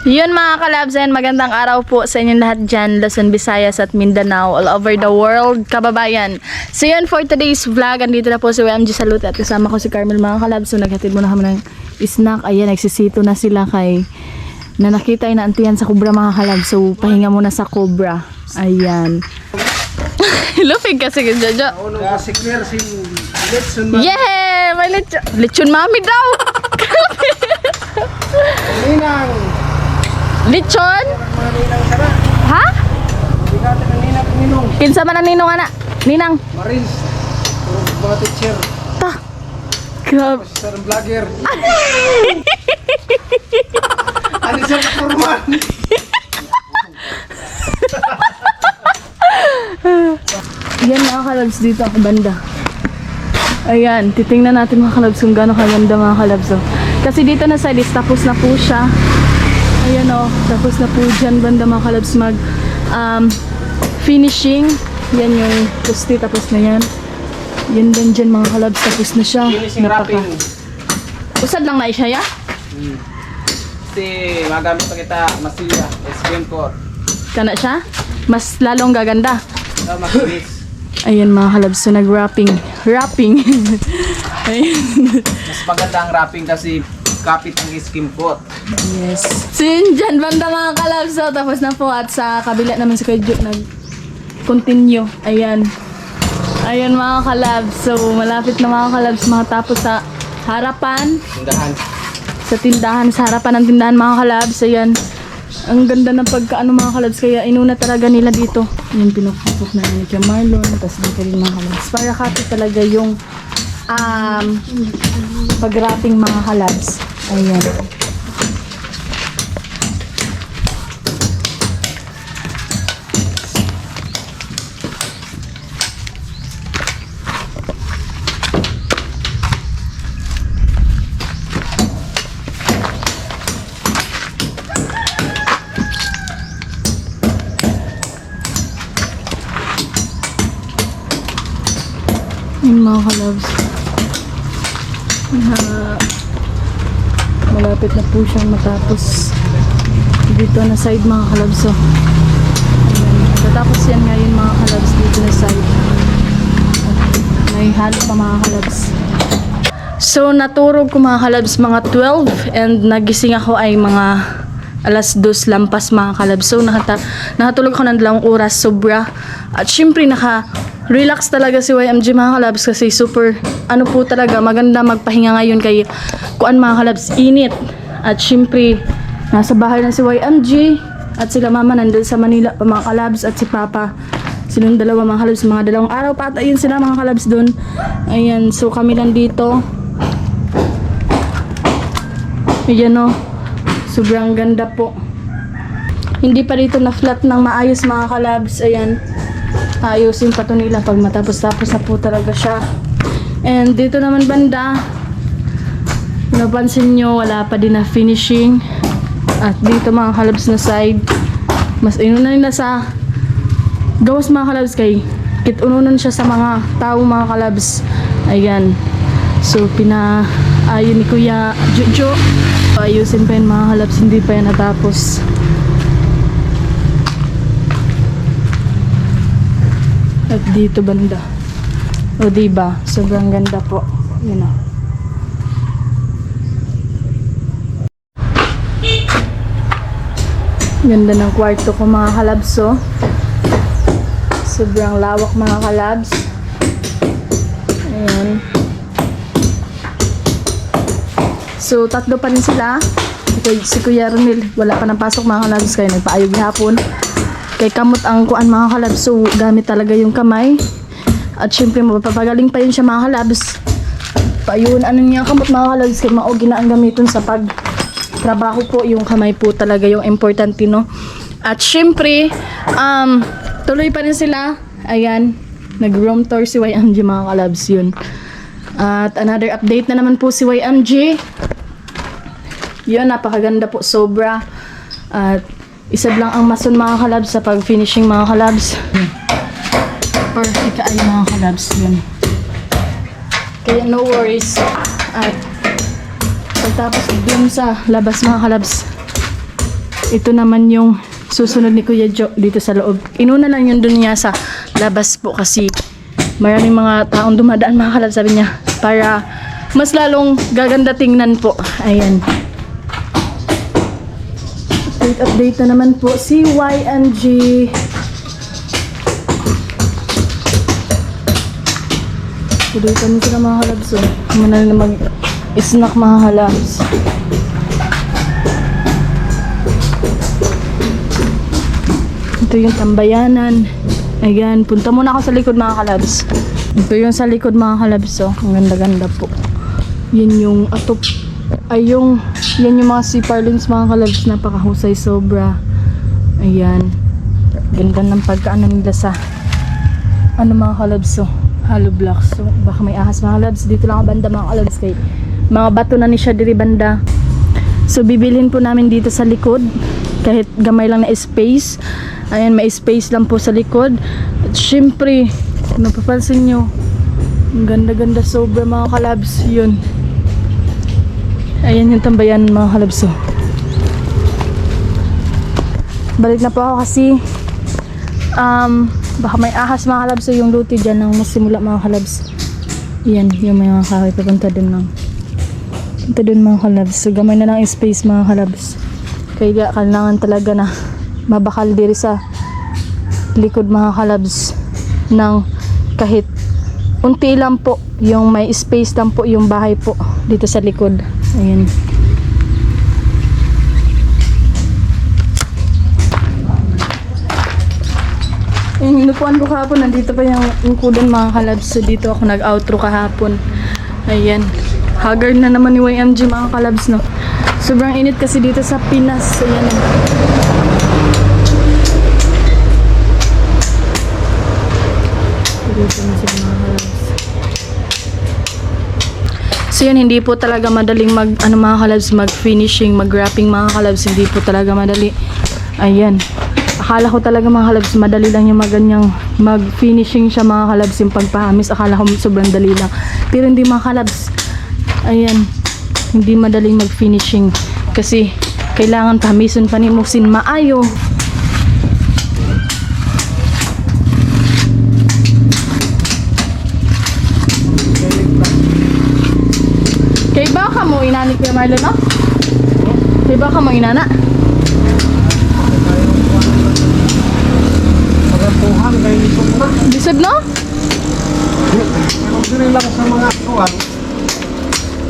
Yun mga kalabs, and magandang araw po sa inyong lahat dyan, Luzon, Visayas at Mindanao, all over the world, kababayan. So yun, for today's vlog, andito na po si WMG Salute at kasama ko si Carmel mga kalabs. So naghatid muna kami ng snack. Ayan, nagsisito na sila kay na nakita yung naantiyan sa Cobra mga kalabs. So pahinga muna sa Cobra. Ayan. Lupig kasi yung Jojo. Yeah! May lechon. Lechon mami daw! Ninang! Lechon? Ninang sana. Ha? Bigatan ng ninang ninong. Kinsa man ang ninong anak? Ninang? Marins. Mga teacher. Ta. Grabe. Sarang vlogger. Ano siya kaporman? Yan mga kalabs dito ako banda. Ayan, titingnan natin mga kalabs kung gaano kaganda mga kalabs. Oh. Kasi dito na side is tapos na po siya. Ayan o, tapos na po dyan banda mga kalabs mag finishing. Yan yung pusti, tapos na yan. Yan din dyan mga kalabs, tapos na siya. Finishing wrapping. Usad lang na siya ya? Kasi magamit pa kita masila. SPM core. Kana siya? Mas lalong gaganda. Mas Ayan mga kalabs, so nag-wrapping. Wrapping. Ayan. Mas maganda ang wrapping kasi kapit ang skim coat. Yes. So yun dyan, banda mga kalabs. So, tapos na po at sa kabila naman si Kajok nag-continue. Ayan. Ayan mga kalabs. So malapit na mga kalabs matapos sa harapan. Tindahan. Sa tindahan, sa harapan ng tindahan mga kalabs. Ayan. Ang ganda ng pagkaano mga kalabs. Kaya inuna talaga nila dito. Yung pinupupok na ni Kuya Marlon. Tapos dito rin mga kalabs. Para kapit talaga yung pag-wrapping mga kalabs. Ayan. Yung mga kalabs. Malapit na po siyang matapos dito na side mga kalabs. So, ayan. Tatapos yan ngayon mga kalabs dito na side. May halo pa mga kalabs. So naturog ko mga kalabs mga 12 and nagising ako ay mga alas 2 lampas mga kalabs. So nakatulog ako ng 2 oras sobra. At syempre relax talaga si YMG mga kalabs kasi super ano po talaga maganda magpahinga ngayon kay kuan mga kalabs init. At syempre nasa bahay na si YMG at sila mama nandun sa Manila pa mga kalabs at si Papa silang dalawa mga kalabs mga 2 araw pa at ayun sila mga kalabs dun. Ayan, so kami lang dito. Ayan o, sobrang ganda po. Hindi pa dito na flat ng maayos mga kalabs. Ayan, ayusin pa to nila pag matapos-tapos na po talaga siya. And dito naman banda, napansin nyo wala pa din na finishing. At dito mga kalabs na side, mas inuna nila sa gawas mga kalabs kay kitununan siya sa mga tao mga kalabs. Ayan, so ayun ni Kuya Jojo. Ayusin pa yun mga kalabs, hindi pa yan natapos. At dito banda. O diba? Sobrang ganda po. Yun o. Ganda ng kwarto ko mga kalabs o. Sobrang lawak mga kalabs. Ayan. So, 3 pa rin sila. Si Kuya Ronel, wala pa nang pasok mga kalabs kaya nagpaayog hapon. Kay kamot ang kuan mga kalabs, so gamit talaga yung kamay. At syempre mapapagaling pa yun siya mga kalabs. Payun, ano niya kamot mga kalabs, kay maogi na ang gamiton sa pagtrabaho po. Yung kamay po talaga yung importante, no? At syempre, tuloy pa rin sila. Ayan, nag-room tour si YMG mga kalabs yun. At another update na naman po si YMG. Yun, napakaganda po, sobra. At isad lang ang mason mga kalabs sa pag-finishing mga kalabs. Or ikaay mga kalabs yun. Kaya no worries. At pagtapos dun sa labas mga kalabs, Ito naman yung susunod ni Kuya Jo dito sa loob. Inuna lang yun dun niya sa labas po kasi maraming mga taong dumadaan mga kalab, sabi niya, para mas lalong gaganda tingnan po. Ayan. Update na naman po si YNG. Update kami sila mga kalabs. So, muna na mag-snack mga kalabs. Ito yung tambayanan. Ayan, punta muna ako sa likod mga kalabs. Ito yung sa likod mga kalabs. So, ang ganda-ganda po. Yan yung atop. Ay yung, yan yung mga sea parlins mga kalabs. Napakahusay sobra. Ayan. Ganda ng pagkaano nila sa ano mga kalabs. So, hollow blocks. So, baka may ahas mga kalabs. Dito lang ang banda mga kalabs. Kay mga bato na ni siya diri banda. So, bibilhin po namin dito sa likod. Kahit gamay lang na space. Ayan, may space lang po sa likod. At syempre, kung napapansin nyo, ang ganda-ganda sobra mga kalabs. Yun. Ayan yung tambayan mga kalabs. Balik na po ako kasi baka may ahas mga kalabs. Yung luti dyan ang masimula mga kalabs. Ayan, yung mga kahoy papunta dun lang. Punta dun mga kalabs. So gamay na lang space mga kalabs. Kaya kailangan talaga na mabakal diri sa likod mga kalabs ng kahit unti lang po, yung may space lang po yung bahay po dito sa likod. Ayan. Yung inupuan ko kahapon, nandito pa yung ungkudan mga kalabs. So dito ako nag-outro kahapon. Ayan. Haggard na naman ni YMG mga kalabs, no? Sobrang init kasi dito sa Pinas. Ayan. Dito na sila mga kalabs. So yun, hindi po talaga madaling mga kalabs, mag-finishing, mag-wrapping mga kalabs. Hindi po talaga madali. Ayan. Akala ko talaga mga kalabs, madali lang yung maganyang mag-finishing siya mga kalabs, yung pagpahamis. Akala ko sobrang dali lang. Pero hindi mga kalabs. Ayan. Hindi madaling mag-finishing. Kasi kailangan pahamisun pa ni Musin maayo. Kay baka mo inani Kuya Marlon, no? Kay baka mo inana? Pagpuhan kayo nito na. Bisag, no? Pero lang sa mga kuwan.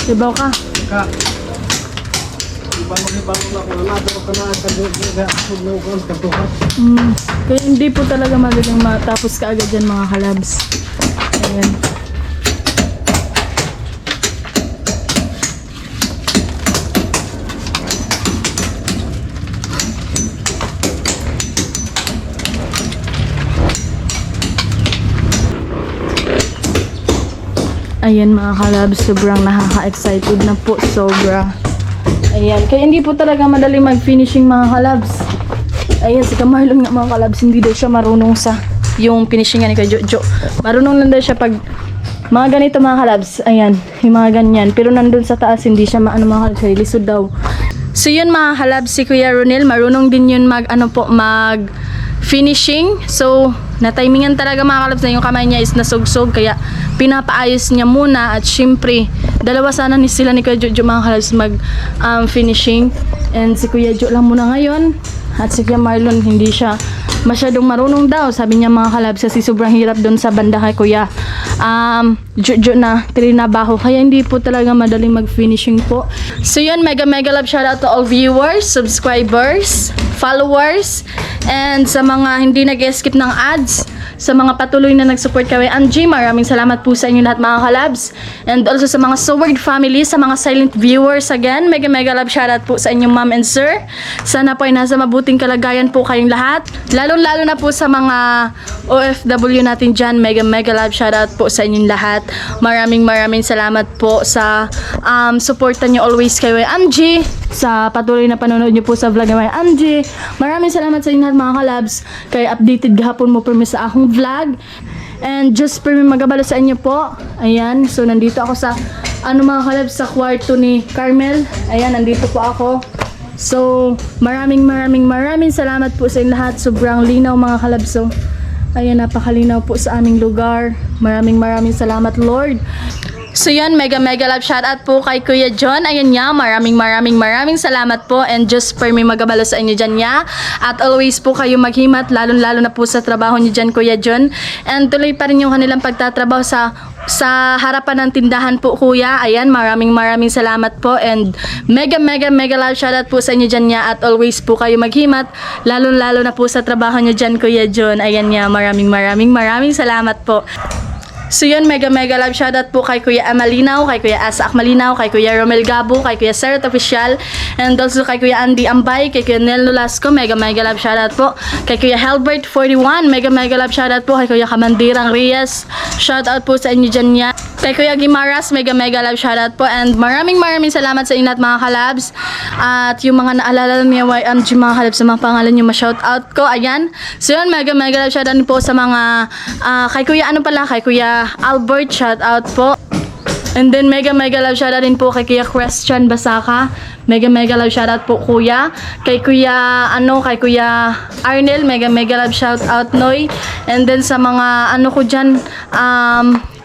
Kay baka. Ka. Ibang na kung anado ka na sa juga no kon katuhan. Kaya hindi po talaga madaling matapos kaagad yan mga kalabs. Ayan. Ayan mga kalabs, sobrang nakaka-excited na po, sobra. Ayan, kaya hindi po talaga madali mag-finishing mga kalabs. Ayan, si Kamarlon nga mga kalabs, hindi daw siya marunong sa yung finishing ni Kuya Jojo. Marunong lang daw siya pag mga ganito mga kalabs. Ayan, yung mga ganyan. Pero nandun sa taas, hindi siya maano mga kalabs, kaya lisod daw. So yun mga kalabs, si Kuya Ronel, marunong din yun mag finishing. So, na-timingan talaga mga kalabs na yung kamay niya is nasugsog, kaya pinapaayos niya muna. At syempre, dalawa sana ni sila ni Kuya Jojo mga kalabs mag finishing. And si Kuya Jo lang muna ngayon. At si Kuya Marlon, hindi siya masyadong marunong daw. Sabi niya mga kalabs kasi sobrang hirap doon sa banda kay Kuya Jojo na trinabaho. Kaya hindi po talaga madaling mag-finishing po. So yun, mega love shoutout to all viewers, subscribers, followers, and sa mga hindi nag-skip ng ads, sa mga patuloy na nag-support kay Angie, maraming salamat po sa inyo lahat mga kalabs. And also sa mga Soward family, sa mga silent viewers, again, mega love shoutout po sa inyong mom and sir. Sana po ay nasa mabuting kalagayan po kayong lahat. Lalo na po sa mga OFW natin dyan, mega love shoutout po sa inyong lahat. Maraming salamat po sa supportan nyo always kay Angie, sa patuloy na panonood nyo po sa vlog ni Angie. Maraming salamat sa inyo lahat mga kalabs. Kaya updated gahapon mo permi sa akong vlog. And just permi magabalo sa inyo po. Ayan, so nandito ako sa mga kalabs, sa kwarto ni Carmel. Ayan, nandito po ako. So, maraming salamat po sa inyo lahat. Sobrang linaw mga kalabso. Ayan, napakalinaw po sa aming lugar. Maraming salamat, Lord. So yun, mega love shoutout po kay Kuya John. Ayan niya, maraming salamat po. And just for may magabalo sa inyo dyan niya. At always po kayo maghimat, lalo na po sa trabaho niyo dyan, Kuya John. And tuloy pa rin yung kanilang pagtatrabaho sa harapan ng tindahan po, Kuya. Ayan, maraming salamat po. And mega love shoutout po sa inyo dyan niya. At always po kayo maghimat, lalo na po sa trabaho niyo dyan, Kuya John. Ayan niya, maraming salamat po. So yun, mega love shoutout po kay Kuya Amalinaw, kay Kuya Asak Malinaw, kay Kuya Romel Gabo, kay Kuya Serot Official, and also kay Kuya Andy Ambay, kay Kuya Nel Nolasco, mega love shoutout po. Kay Kuya Helbert 41, mega love shoutout po. Kay Kuya Kamandirang Reyes, shoutout po sa inyo dyan niya. Kay Kuya Gimaras, mega love shoutout po. And maraming salamat sa inyo at mga kalabs. At yung mga naalala niya YMG mga kalabs sa mga pangalan nyo ma-shoutout ko. Ayan. So yun, mega love shoutout po sa mga kay Kuya kay Kuya Albert, shoutout po. And then mega love shoutout din po kay Kuya Christian Basaka. Mega love shoutout po, Kuya. Kay Kuya kay Kuya Arnel, mega love shoutout, Noy. And then sa mga ko dyan,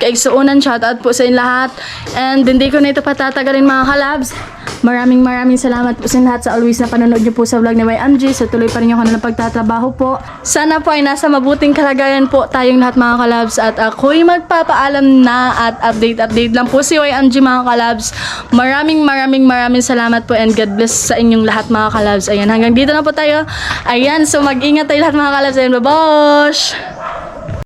kay Suunan, shoutout po sa inyo lahat. And hindi ko na ito patatagalin mga kalabs. Maraming salamat po sa lahat sa always na panonood nyo po sa vlog ni YMG. So tuloy pa rin yung kanilang pagtatrabaho po. Sana po ay nasa mabuting kalagayan po tayong lahat mga kalabs. At ako'y magpapaalam na at update lang po si YMG mga kalabs. Maraming salamat po and God bless sa inyong lahat mga kalabs. Ayan, hanggang dito na po tayo. Ayan, so mag-ingat tayo lahat mga kalabs. Ayan, babosh!